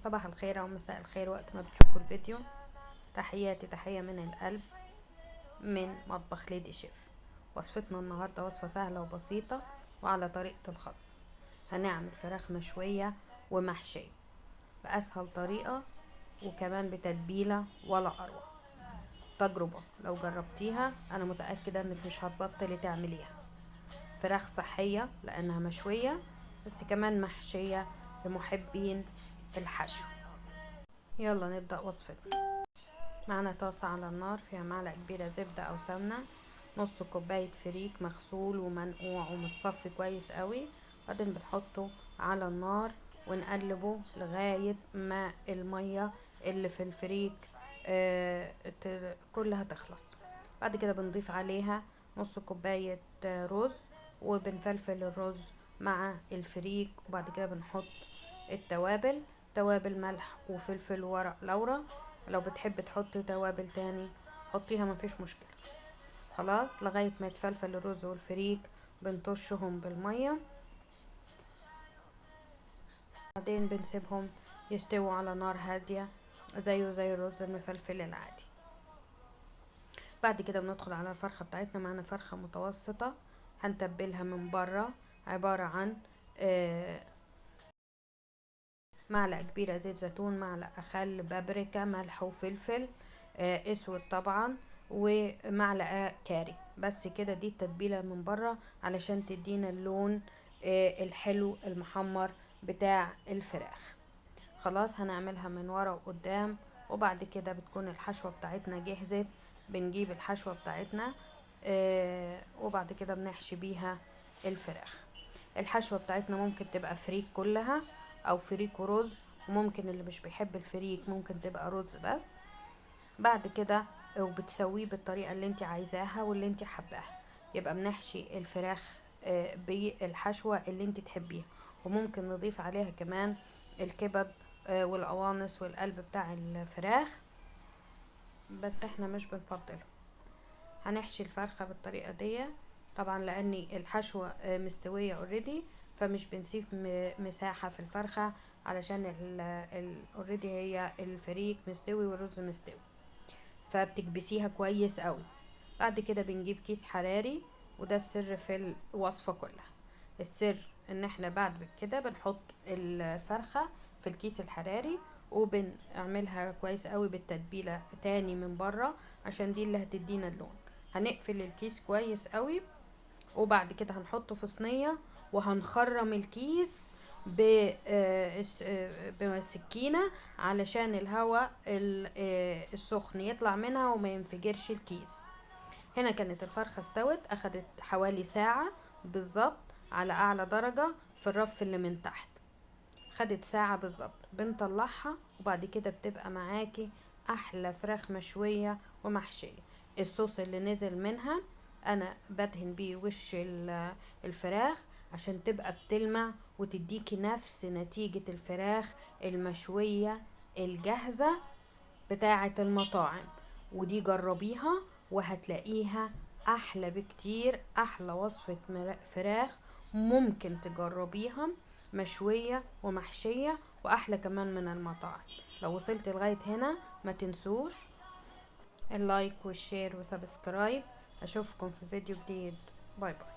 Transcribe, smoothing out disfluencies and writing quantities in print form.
صباح الخير او مساء الخير وقت ما بتشوفوا الفيديو. تحياتي تحية من القلب من مطبخ ليدي شيف. وصفتنا النهاردة وصفة سهلة وبسيطة وعلى طريقة الخاص. هنعمل فراخ مشوية ومحشية بأسهل طريقة وكمان بتتبيلة ولا أروع. تجربة لو جربتيها أنا متأكدة إنك مش هتبطلي تعمليها. فراخ صحية لأنها مشوية بس كمان محشية لمحبين الحشو. يلا نبدأ وصفتنا. معنا طاسة على النار فيها معلقة كبيرة زبدة أو سمنة، نص كوباية فريك مغسول ومنقوع ومتصفي كويس قوي، بعدين بنحطه على النار ونقلبه لغاية ما المية اللي في الفريك كلها تخلص. بعد كده بنضيف عليها نص كوباية رز وبنفلفل الرز مع الفريك، وبعد كده بنحط التوابل، توابل ملح وفلفل ورق لورا. لو بتحب تحط توابل تاني حطيها مفيش مشكلة. خلاص لغاية ما يتفلفل الرز والفريك بنطشهم بالمية، بعدين بنسيبهم يستووا على نار هادية زيه زي الرز المفلفل العادي. بعد كده بندخل على الفرخة بتاعتنا. معنا فرخة متوسطة هنتبلها من بره، عبارة عن معلقة كبيرة زيت زيتون، معلقة خل، بابريكا، ملح وفلفل اسود طبعا، ومعلقة كاري. بس كده دي التتبيلة من بره علشان تدينا اللون الحلو المحمر بتاع الفراخ. خلاص هنعملها من ورا وقدام، وبعد كده بتكون الحشوة بتاعتنا جهزت. بنجيب الحشوة بتاعتنا وبعد كده بنحشي بيها الفراخ. الحشوة بتاعتنا ممكن تبقى فريك كلها او فريك ورز، وممكن اللي مش بيحب الفريك ممكن تبقى رز بس. بعد كده وبتسويه بالطريقة اللي انت عايزاها واللي انت حباها. يبقى بنحشي الفراخ بالحشوة اللي انت تحبيها، وممكن نضيف عليها كمان الكبد والقوانص والقلب بتاع الفراخ، بس احنا مش بنفضله. هنحشي الفرخة بالطريقة دي طبعا لان الحشوة مستوية اوريدي، فمش بنسيب مساحة في الفرخة علشان اوريدي هي الفريك مستوي والرز مستوي، فبتكبسيها كويس قوي. بعد كده بنجيب كيس حراري، وده السر في الوصفة كلها. السر ان احنا بعد كده بنحط الفرخة في الكيس الحراري وبنعملها كويس قوي بالتتبيلة تاني من بره عشان دي اللي هتدينا اللون. هنقفل الكيس كويس قوي، وبعد كده هنحطه في صينية وهنخرم الكيس بسكينة علشان الهواء السخن يطلع منها وما ينفجرش الكيس. هنا كانت الفرخة استوت، اخدت حوالي ساعة بالظبط على اعلى درجة في الرف اللي من تحت. خدت ساعة بالظبط. بنطلعها وبعد كده بتبقى معاكي احلى فراخ مشوية ومحشية. الصوص اللي نزل منها انا بدهن بيه وش الفراخ عشان تبقى بتلمع وتديكي نفس نتيجة الفراخ المشوية الجاهزة بتاعة المطاعم. ودي جربيها وهتلاقيها احلى بكتير. احلى وصفة فراخ ممكن تجربيها مشوية ومحشية، واحلى كمان من المطاعم. لو وصلت لغاية هنا ما تنسوش اللايك والشير وسبسكرايب. اشوفكم في فيديو جديد. باي باي.